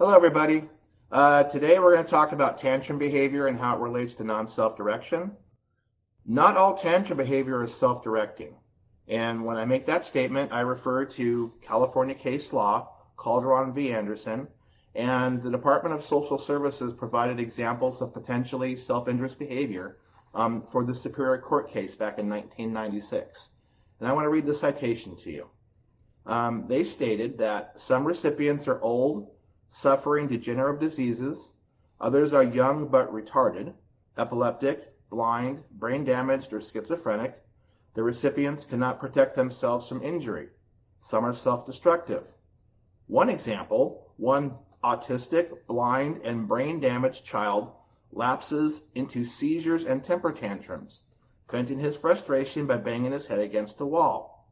Hello, everybody. Today we're going to talk about tantrum behavior and how it relates to non-self-direction. Not all tantrum behavior is self-directing. And when I make that statement, I refer to California case law, Calderon v. Anderson, and the Department of Social Services provided examples of potentially self-injurious behavior for the Superior Court case back in 1996. And I want to read the citation to you. They stated that some recipients are old, suffering degenerative diseases, others are young but retarded, epileptic, blind, brain damaged, or schizophrenic. The recipients cannot protect themselves from injury. Some are self-destructive. One example, one autistic, blind, and brain damaged child lapses into seizures and temper tantrums, venting his frustration by banging his head against the wall.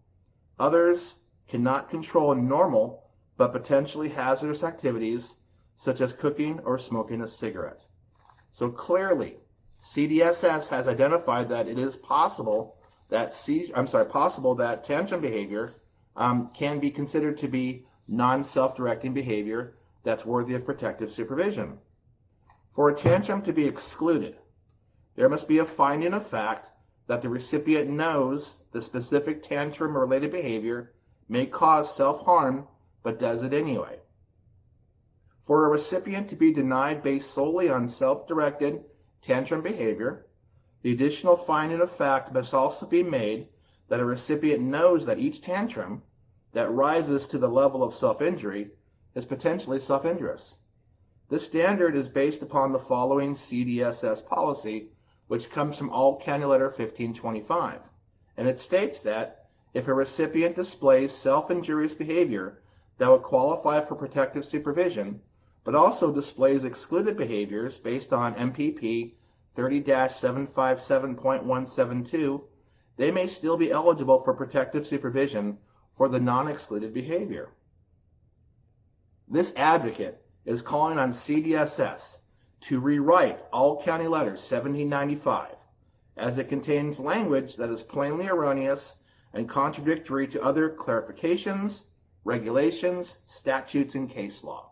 Others cannot control normal but potentially hazardous activities such as cooking or smoking a cigarette. So clearly, CDSS has identified that it is possible that tantrum behavior can be considered to be non-self-directing behavior that's worthy of protective supervision. For a tantrum to be excluded, there must be a finding of fact that the recipient knows the specific tantrum-related behavior may cause self-harm but does it anyway. For a recipient to be denied based solely on self-directed tantrum behavior, the additional finding of fact must also be made that a recipient knows that each tantrum that rises to the level of self-injury is potentially self-injurious. This standard is based upon the following CDSS policy, which comes from All County Letter 1525, and it states that if a recipient displays self-injurious behavior that would qualify for protective supervision, but also displays excluded behaviors based on MPP 30-757.172, they may still be eligible for protective supervision for the non-excluded behavior. This advocate is calling on CDSS to rewrite All County Letter 1795, as it contains language that is plainly erroneous and contradictory to other clarifications, regulations, statutes, and case law.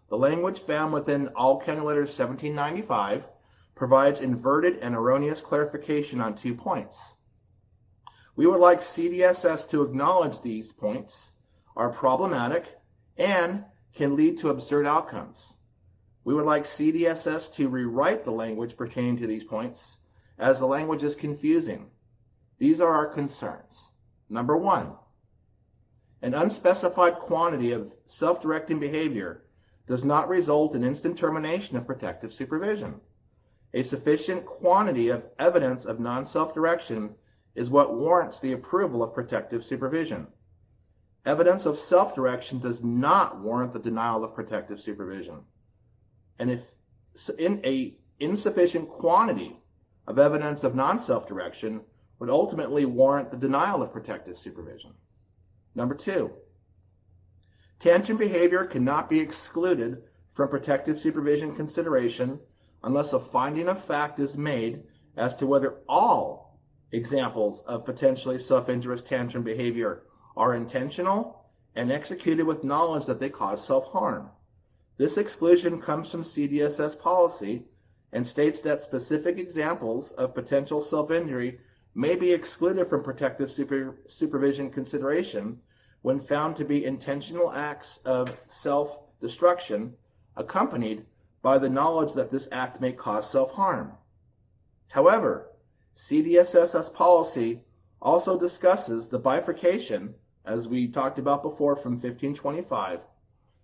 The language found within All County Letter 1795 provides inverted and erroneous clarification on 2 points. We would like CDSS to acknowledge these points are problematic and can lead to absurd outcomes. We would like CDSS to rewrite the language pertaining to these points, as the language is confusing. These are our concerns. Number 1, an unspecified quantity of self-directing behavior does not result in instant termination of protective supervision. A sufficient quantity of evidence of non-self-direction is what warrants the approval of protective supervision. Evidence of self-direction does not warrant the denial of protective supervision. And if in a insufficient quantity of evidence of non-self-direction would ultimately warrant the denial of protective supervision. Number 2, tantrum behavior cannot be excluded from protective supervision consideration unless a finding of fact is made as to whether all examples of potentially self-injurious tantrum behavior are intentional and executed with knowledge that they cause self-harm. This exclusion comes from CDSS policy and states that specific examples of potential self-injury may be excluded from protective supervision consideration when found to be intentional acts of self-destruction accompanied by the knowledge that this act may cause self-harm. However, CDSS policy also discusses the bifurcation, as we talked about before from 1525,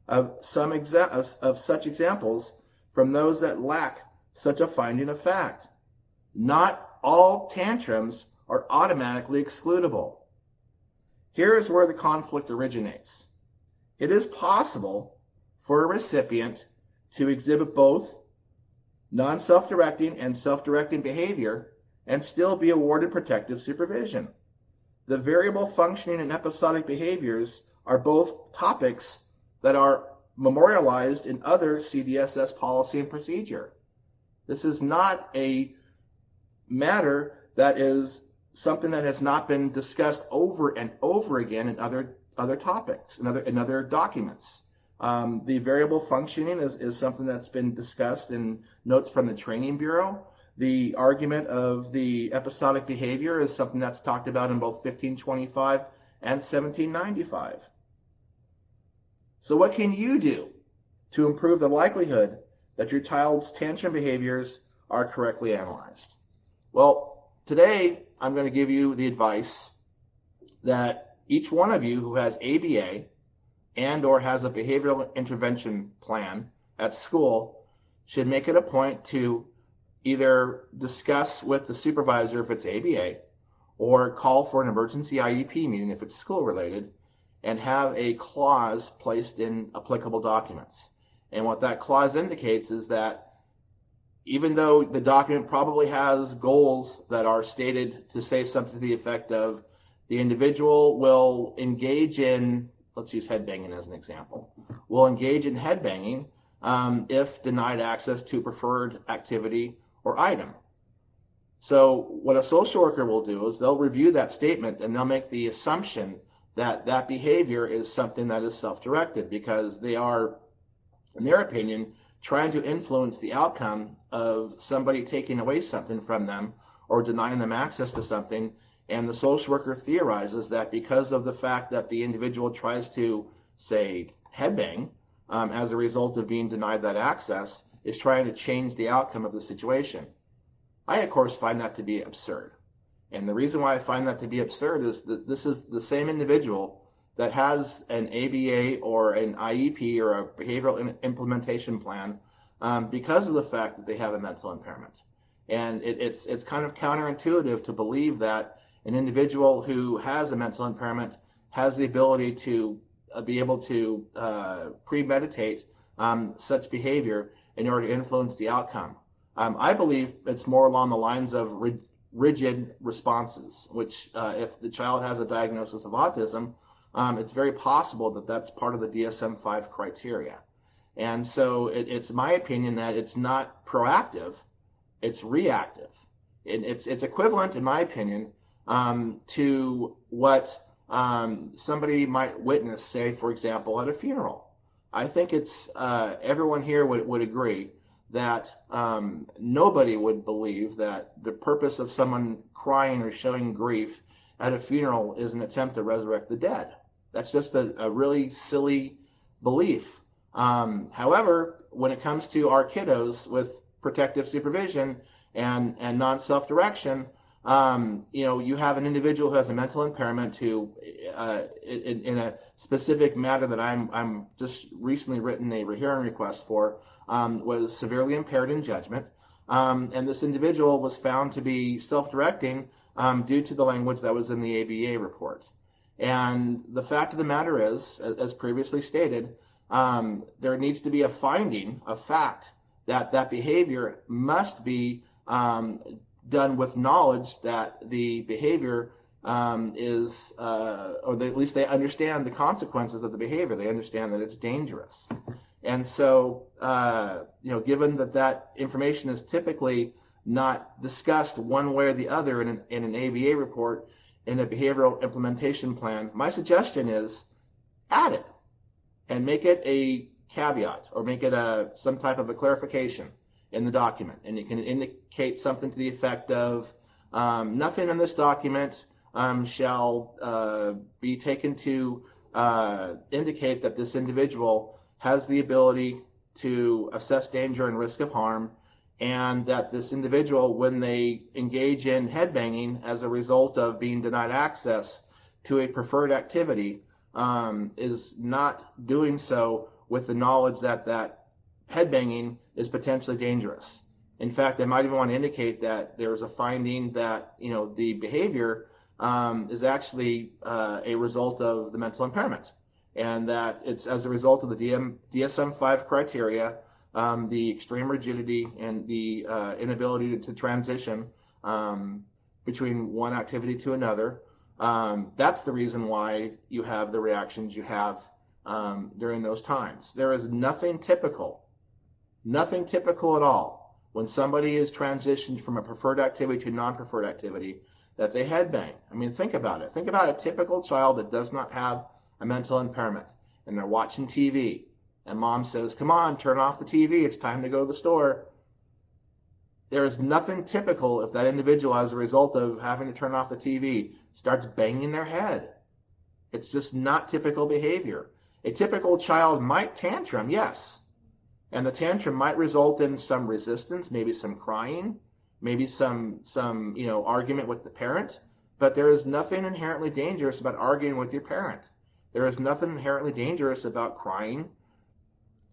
of such examples from those that lack such a finding of fact. Not all tantrums are automatically excludable. Here is where the conflict originates. It is possible for a recipient to exhibit both non-self-directing and self-directing behavior and still be awarded protective supervision. The variable functioning and episodic behaviors are both topics that are memorialized in other CDSS policy and procedure. This is not a matter that is something that has not been discussed over and over again in other topics, in other documents. The variable functioning is something that's been discussed in notes from the Training Bureau. The argument of the episodic behavior is something that's talked about in both 1525 and 1795. So what can you do to improve the likelihood that your child's tantrum behaviors are correctly analyzed? Well, today I'm going to give you the advice that each one of you who has ABA and or has a behavioral intervention plan at school should make it a point to either discuss with the supervisor if it's ABA or call for an emergency IEP meeting if it's school related and have a clause placed in applicable documents. And what that clause indicates is that even though the document probably has goals that are stated to say something to the effect of the individual will engage in, let's use headbanging as an example, will engage in headbanging if denied access to preferred activity or item. So what a social worker will do is they'll review that statement and they'll make the assumption that that behavior is something that is self-directed because they are, in their opinion, trying to influence the outcome of somebody taking away something from them or denying them access to something. And the social worker theorizes that because of the fact that the individual tries to, say, headbang as a result of being denied that access, is trying to change the outcome of the situation. I, of course, find that to be absurd. And the reason why I find that to be absurd is that this is the same individual that has an ABA or an IEP or a behavioral implementation plan because of the fact that they have a mental impairment. And it's kind of counterintuitive to believe that an individual who has a mental impairment has the ability to be able to premeditate such behavior in order to influence the outcome. I believe it's more along the lines of rigid responses, which if the child has a diagnosis of autism, it's very possible that that's part of the DSM-5 criteria. And so it's my opinion that it's not proactive, it's reactive. It's equivalent, in my opinion, to what somebody might witness, say, for example, at a funeral. I think it's everyone here would agree that nobody would believe that the purpose of someone crying or showing grief at a funeral is an attempt to resurrect the dead. That's just a really silly belief. However, when it comes to our kiddos with protective supervision and non-self-direction, you have an individual who has a mental impairment who, in a specific matter that I'm just recently written a hearing request for, was severely impaired in judgment. And this individual was found to be self-directing due to the language that was in the ABA report. And the fact of the matter is, as previously stated, there needs to be a finding, a fact, that behavior must be done with knowledge that the behavior is, or at least they understand the consequences of the behavior. They understand that it's dangerous. And so, given that information is typically not discussed one way or the other in an ABA report, in a behavioral implementation plan, my suggestion is add it and make it a caveat or make it some type of a clarification in the document. And you can indicate something to the effect of nothing in this document shall be taken to indicate that this individual has the ability to assess danger and risk of harm, and that this individual, when they engage in headbanging as a result of being denied access to a preferred activity, is not doing so with the knowledge that headbanging is potentially dangerous. In fact, I might even want to indicate that there's a finding that the behavior is actually a result of the mental impairment, and that it's as a result of the DSM-5 criteria, the extreme rigidity and the inability to transition between one activity to another. That's the reason why you have the reactions you have during those times. There is nothing typical at all when somebody is transitioned from a preferred activity to non-preferred activity that they headbang. I mean, think about it. Think about a typical child that does not have a mental impairment, and they're watching TV, and mom says, come on, turn off the TV, it's time to go to the store. There is nothing typical if that individual, as a result of having to turn off the TV, starts banging their head. It's just not typical behavior. A typical child might tantrum, yes. And the tantrum might result in some resistance, maybe some crying, maybe some argument with the parent. But there is nothing inherently dangerous about arguing with your parent. There is nothing inherently dangerous about crying.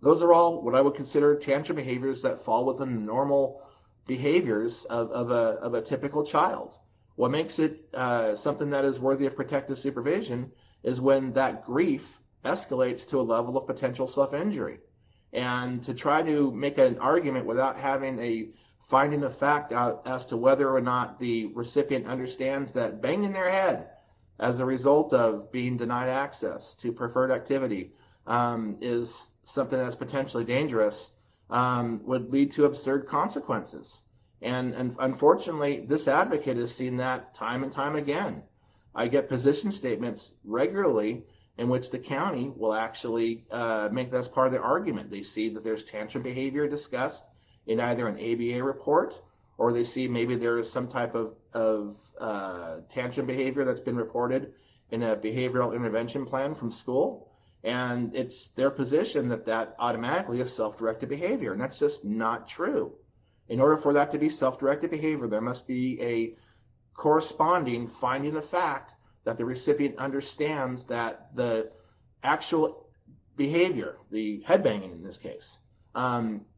Those are all what I would consider tantrum behaviors that fall within the normal behaviors of a typical child. What makes it something that is worthy of protective supervision is when that grief escalates to a level of potential self-injury. And to try to make an argument without having a finding of fact out as to whether or not the recipient understands that banging their head as a result of being denied access to preferred activity is something that's potentially dangerous would lead to absurd consequences. And unfortunately, this advocate has seen that time and time again. I get position statements regularly in which the county will actually make that as part of their argument. They see that there's tantrum behavior discussed in either an ABA report, or they see maybe there is some type of tantrum behavior that's been reported in a behavioral intervention plan from school. And it's their position that automatically is self-directed behavior, and that's just not true. In order for that to be self-directed behavior, there must be a corresponding finding of fact that the recipient understands that the actual behavior, the headbanging in this case,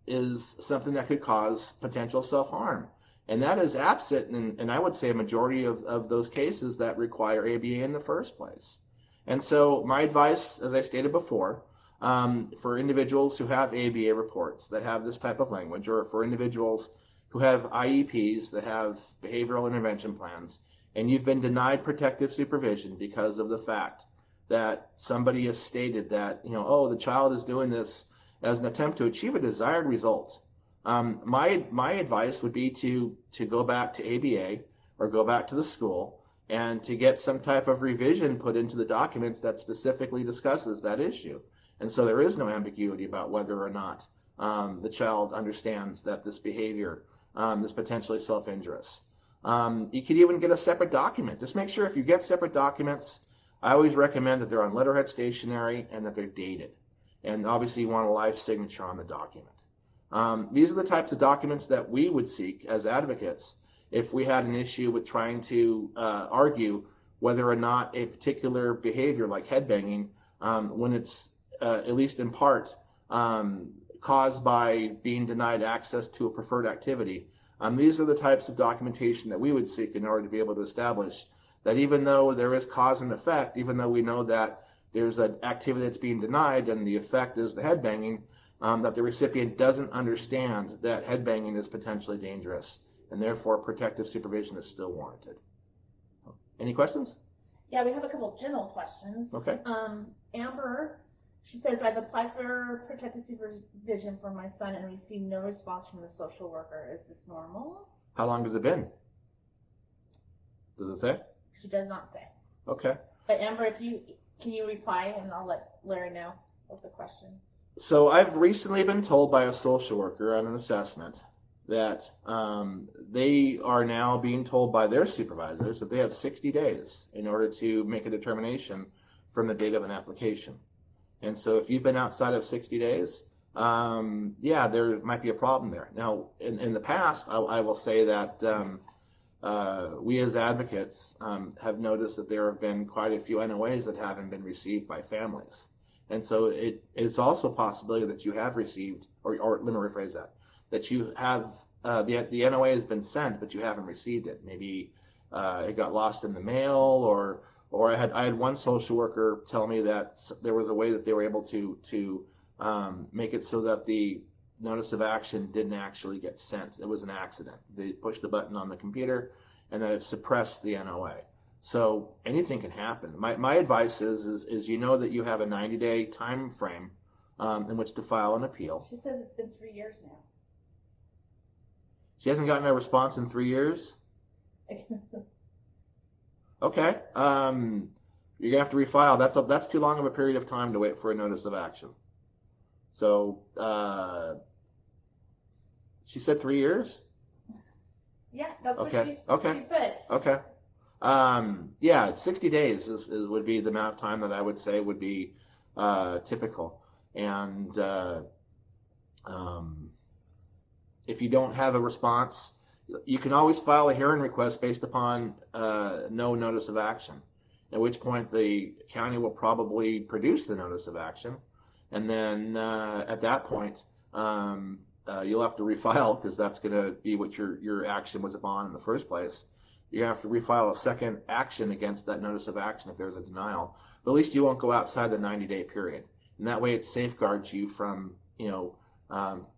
is something that could cause potential self-harm. And that is absent in I would say, a majority of those cases that require ABA in the first place. And so my advice, as I stated before, for individuals who have ABA reports that have this type of language, or for individuals who have IEPs that have behavioral intervention plans, and you've been denied protective supervision because of the fact that somebody has stated that, the child is doing this as an attempt to achieve a desired result. My advice would be to go back to ABA or go back to the school and to get some type of revision put into the documents that specifically discusses that issue. And so there is no ambiguity about whether or not the child understands that this behavior is potentially self-injurious. You could even get a separate document. Just make sure if you get separate documents, I always recommend that they're on letterhead stationery and that they're dated. And obviously you want a live signature on the document. These are the types of documents that we would seek as advocates if we had an issue with trying to argue whether or not a particular behavior like headbanging, when it's at least in part caused by being denied access to a preferred activity. These are the types of documentation that we would seek in order to be able to establish that even though there is cause and effect, even though we know that there's an activity that's being denied and the effect is the headbanging, that the recipient doesn't understand that headbanging is potentially dangerous, and therefore protective supervision is still warranted. Any questions? Yeah, we have a couple general questions. Okay. Amber, she says, I've applied for protective supervision for my son and received no response from the social worker. Is this normal? How long has it been? Does it say? She does not say. Okay. But Amber, can you reply, and I'll let Larry know of the question. So I've recently been told by a social worker on an assessment that they are now being told by their supervisors that they have 60 days in order to make a determination from the date of an application. And so if you've been outside of 60 days, there might be a problem there. Now, in the past, I will say that we as advocates have noticed that there have been quite a few NOAs that haven't been received by families. And so it's also a possibility that you have received, or let me rephrase that you have, the NOA has been sent, but you haven't received it. Maybe it got lost in the mail, or I had one social worker tell me that there was a way that they were able to make it so that the notice of action didn't actually get sent. It was an accident. They pushed a button on the computer, and then it suppressed the NOA. So anything can happen. My advice is that you have a 90-day time frame in which to file an appeal. She says it's been 3 years now. She hasn't gotten a response in 3 years? Okay. You're going to have to refile. That's too long of a period of time to wait for a notice of action. So she said 3 years. Yeah, that's Okay. what she put. Okay. Yeah, 60 days is would be the amount of time that I would say would be typical. And if you don't have a response, you can always file a hearing request based upon no notice of action, at which point the county will probably produce the notice of action. And then at that point, you'll have to refile, because that's going to be what your action was upon in the first place. You have to refile a second action against that notice of action if there's a denial. But at least you won't go outside the 90-day period. And that way it safeguards you from,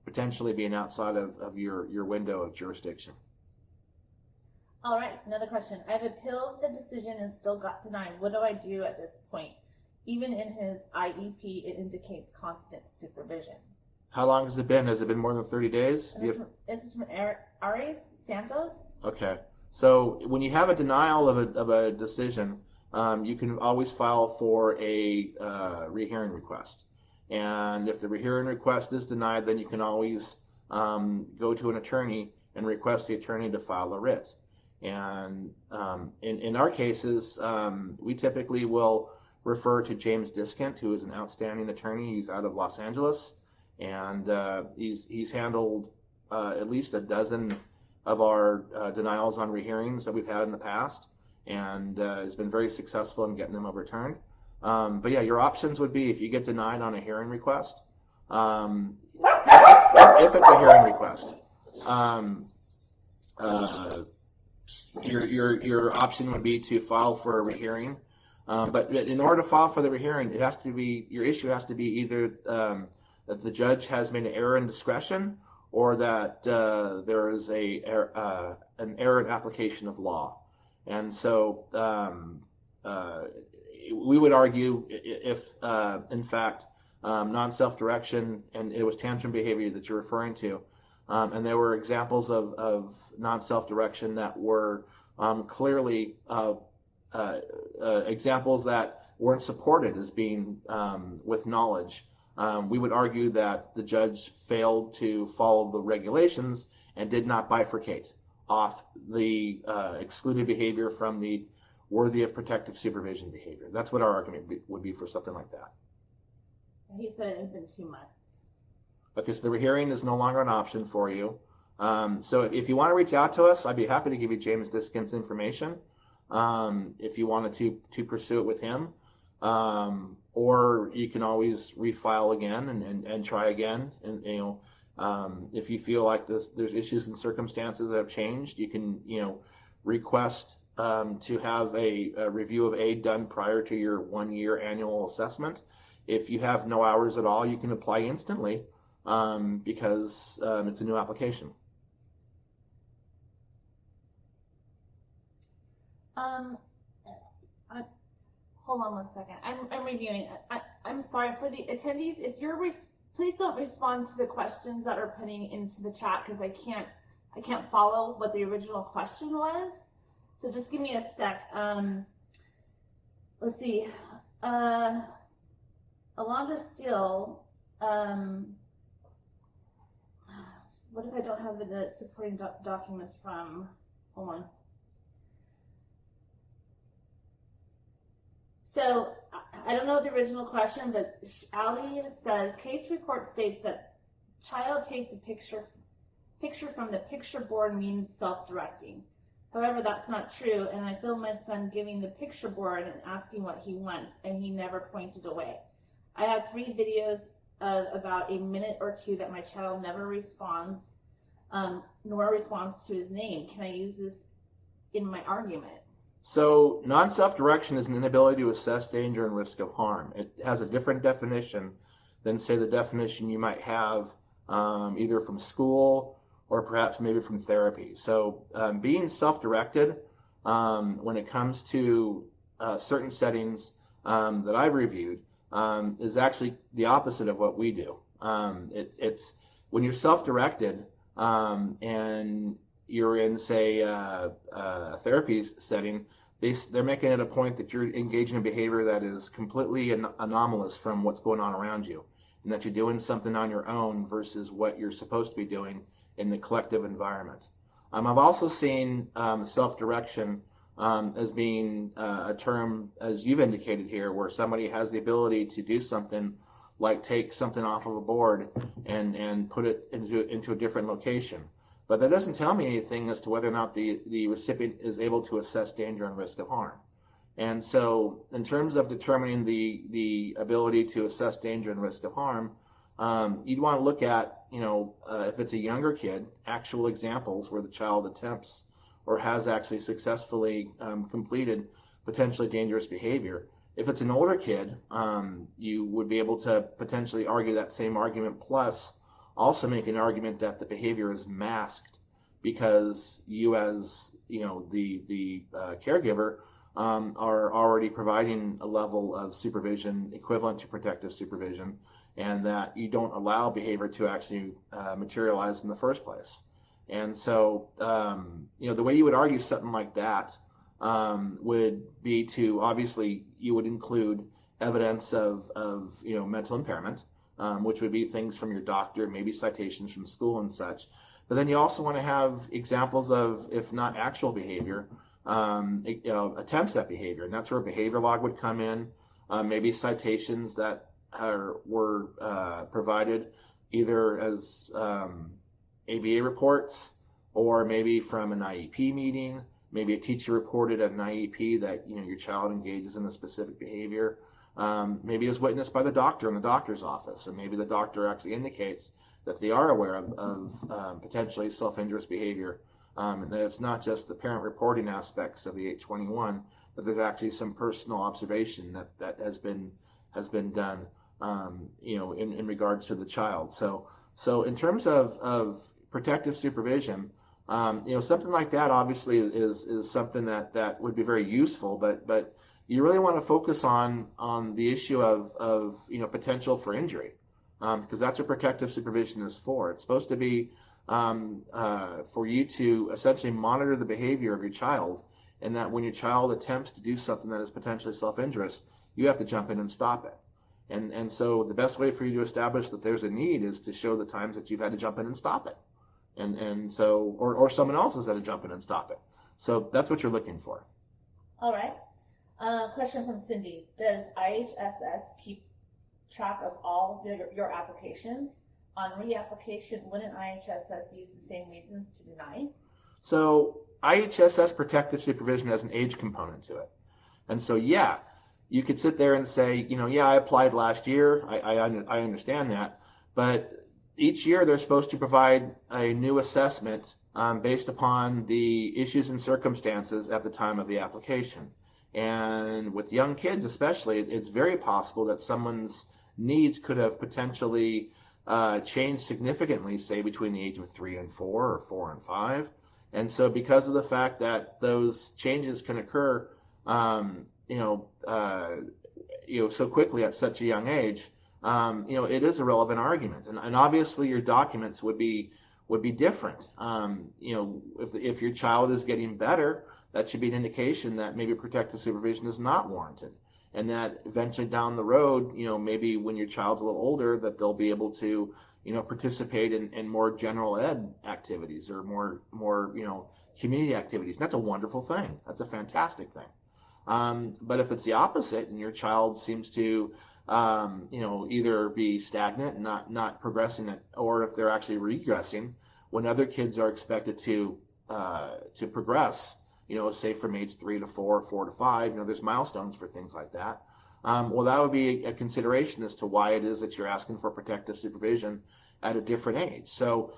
potentially being outside of your window of jurisdiction. All right, another question. I've appealed the decision and still got denied. What do I do at this point? Even in his IEP, it indicates constant supervision. How long has it been? Has it been more than 30 days? This is from Aries Santos. Okay. So when you have a denial of a decision, you can always file for a rehearing request. And if the rehearing request is denied, then you can always go to an attorney and request the attorney to file a writ. And in our cases, we typically will refer to James Diskant, who is an outstanding attorney. He's out of Los Angeles, and he's handled at least a dozen of our denials on rehearings that we've had in the past, and has been very successful in getting them overturned. But yeah, your options would be, if you get denied on a hearing request, if it's a hearing request, your option would be to file for a rehearing. But in order to file for the rehearing, it has to be, your issue has to be either that the judge has made an error in discretion, or that there is an error in application of law. And so we would argue, if in fact non-self-direction, and it was tantrum behavior that you're referring to, and there were examples of non-self-direction that were clearly examples that weren't supported as being with knowledge, we would argue that the judge failed to follow the regulations and did not bifurcate off the excluded behavior from the worthy of protective supervision behavior. That's what our argument would be for something like that. He said it had been 2 months. Okay, so the rehearing is no longer an option for you. So if you want to reach out to us, I'd be happy to give you James Diskant's information if you wanted to pursue it with him. Or you can always refile again and try again. And if you feel like there's issues and circumstances that have changed, you can request to have a review of aid done prior to your 1-year annual assessment. If you have no hours at all, you can apply instantly because it's a new application. Hold on 1 second. I'm reviewing. I'm sorry for the attendees. If you're please don't respond to the questions that are putting into the chat, because I can't follow what the original question was. So just give me a sec. Let's see. Alondra Steele. What if I don't have the supporting documents from? Hold on. So I don't know the original question, but Ali says, case report states that child takes a picture from the picture board means self-directing. However, that's not true, and I filmed my son giving the picture board and asking what he wants, and he never pointed away. I have 3 videos of about a minute or 2 that my child never responds, nor responds to his name. Can I use this in my argument? So non-self-direction is an inability to assess danger and risk of harm. It has a different definition than, say, the definition you might have either from school or perhaps maybe from therapy. So being self-directed when it comes to certain settings that I've reviewed is actually the opposite of what we do. It's when you're self-directed and you're in, say, a therapy setting, they're making it a point that you're engaging in behavior that is completely anomalous from what's going on around you. and that you're doing something on your own versus what you're supposed to be doing in the collective environment. I've also seen self-direction as being a term, as you've indicated here, where somebody has the ability to do something like take something off of a board and put it into a different location. But that doesn't tell me anything as to whether or not the recipient is able to assess danger and risk of harm. And so in terms of determining the ability to assess danger and risk of harm, you'd want to look at, if it's a younger kid, actual examples where the child attempts or has actually successfully completed potentially dangerous behavior. If it's an older kid, you would be able to potentially argue that same argument, plus also make an argument that the behavior is masked because you, as the caregiver, are already providing a level of supervision equivalent to protective supervision, and that you don't allow behavior to actually materialize in the first place. And so, the way you would argue something like that would be to, obviously, you would include evidence of mental impairment, which would be things from your doctor, maybe citations from school and such. But then you also want to have examples of, if not actual behavior, attempts at behavior, and that's where a behavior log would come in, maybe citations that were provided either as ABA reports, or maybe from an IEP meeting. Maybe a teacher reported at an IEP that your child engages in a specific behavior. Maybe it was witnessed by the doctor in the doctor's office, and maybe the doctor actually indicates that they are aware of potentially self-injurious behavior, and that it's not just the parent reporting aspects of the 821, but there's actually some personal observation that has been done, in regards to the child. So in terms of protective supervision, something like that obviously is something that would be very useful, but you really want to focus on the issue of potential for injury, because that's what protective supervision is for. It's supposed to be for you to essentially monitor the behavior of your child, and that when your child attempts to do something that is potentially self-injurious, you have to jump in and stop it. And so the best way for you to establish that there's a need is to show the times that you've had to jump in and stop it. And so, or someone else has had to jump in and stop it. So that's what you're looking for. All right. Question from Cindy. Does IHSS keep track of all of your applications? On reapplication, wouldn't IHSS use the same reasons to deny? So IHSS protective supervision has an age component to it. And so, yeah, you could sit there and say, I applied last year. I understand that. But each year they're supposed to provide a new assessment based upon the issues and circumstances at the time of the application. And with young kids especially, it's very possible that someone's needs could have potentially changed significantly, say between the age of 3 and 4 or 4 and 5. And so because of the fact that those changes can occur so quickly at such a young age, it is a relevant argument, and obviously your documents would be different. If your child is getting better, that should be an indication that maybe protective supervision is not warranted, and that eventually down the road, maybe when your child's a little older, that they'll be able to, participate in more general ed activities or more community activities. And that's a wonderful thing. That's a fantastic thing. But if it's the opposite and your child seems to either be stagnant and not progressing, or if they're actually regressing, when other kids are expected to progress, say from age 3 to 4, 4 to 5, there's milestones for things like that. Well, that would be a consideration as to why it is that you're asking for protective supervision at a different age. So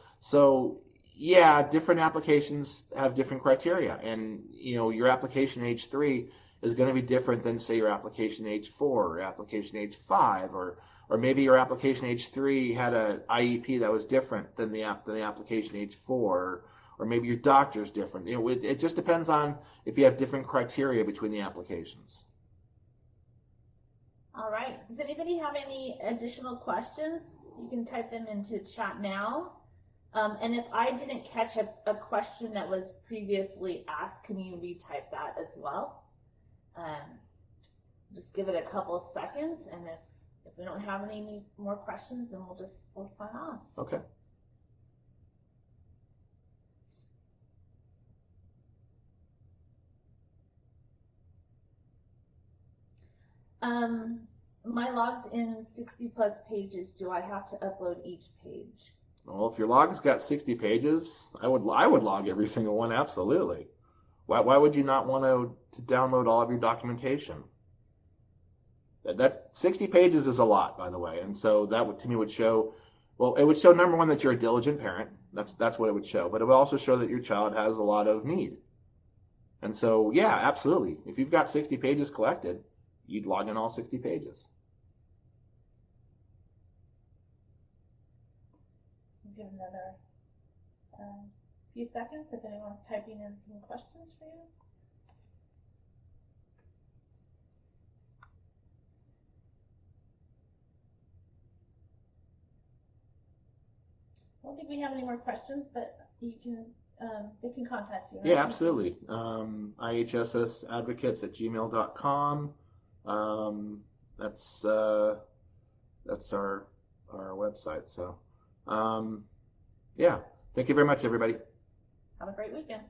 yeah, different applications have different criteria, and your application age 3 is going to be different than, say, your application age 4 or application age 5, or maybe your application age 3 had an IEP that was different than the application age 4, or maybe your doctor's different. It just depends on if you have different criteria between the applications. All right. Does anybody have any additional questions? You can type them into chat now. And if I didn't catch a question that was previously asked, can you retype that as well? Just give it a couple of seconds, and if if we don't have any more questions, then we'll sign off. Okay. My logged in 60 plus pages, do I have to upload each page? Well, if your log's got 60 pages, I would log every single one, absolutely. Why would you not want to download all of your documentation? That 60 pages is a lot, by the way, and so that would, to me, would show, well, it would show, number one, that you're a diligent parent. That's what it would show, but it would also show that your child has a lot of need. And so, yeah, absolutely. If you've got 60 pages collected, you'd log in all 60 pages. Give another few seconds if anyone's typing in some questions for you. I don't think we have any more questions, but you can they can contact you. Right? Yeah, absolutely. IHSSadvocates@gmail.com. That's our website. So, yeah. Thank you very much, everybody. Have a great weekend.